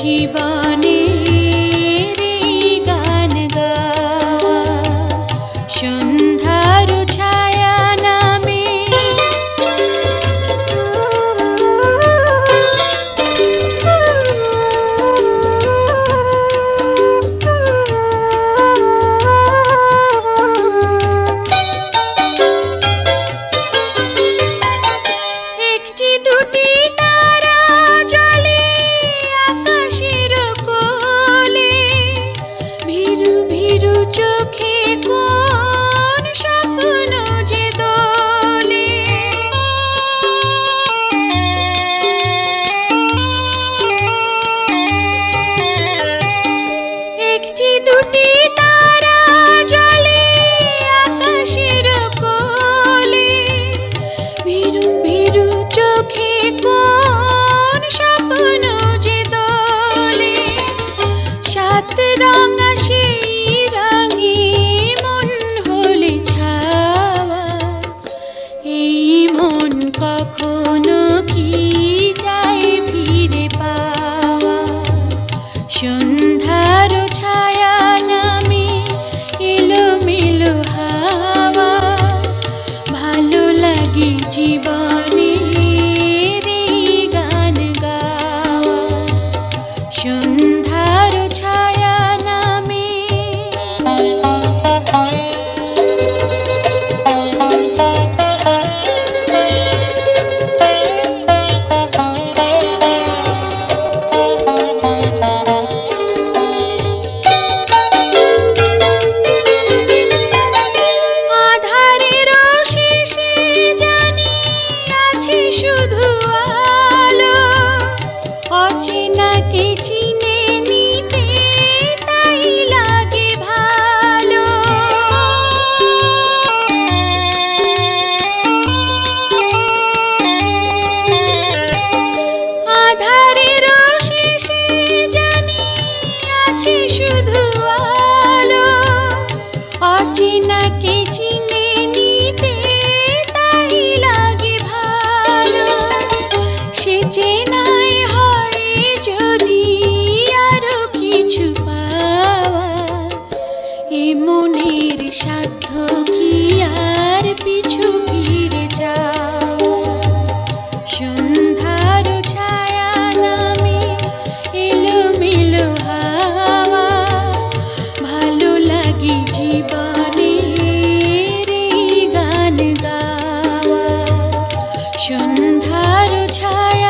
জীবনের এই গান গাওয়া সন্ধ্যার ছায়া নামে। একটি দুটি তারা জ্বলে আকাশের কোলে, ভীরু ভীরু চোখে কোন স্বপ্ন যে দোলে। একটি দুটি তারা জ্বলে আকাশের কোলে, ভীরু ভীরু চোখে কোন স্বপ্ন যে দোলে। সাত রঙা সেই রঙে মন হলে ছাওয়া, এই মন কখনো কি যায় ফিরে পাওয়া। সন্ধ্যার ছায়া নামে এলোমেলো হাওয়া, ভালো লাগে জীবনের এই গান গাওয়া সন্ধ্যার ছায়া নামে। আধারের শেষে জানি আছে শুধু আলো, অচেনাকে চিনে নিতে তাই লাগে ভালো। আধারের শেষে জানি আছে শুধু আলো, অচেনাকে চিনে নিতে তাই লাগে ভালো। সে চেনাই হয় যদি আরো কিছু পাওয়া, এ মনের সাধ্য কি আর পিছু ফিরে যাওয়া। সন্ধ্যার ছায়া নামে এলোমেলো হাওয়া, ভালো লাগে জীবনের এই গান গাওয়া সন্ধ্যার ছায়া।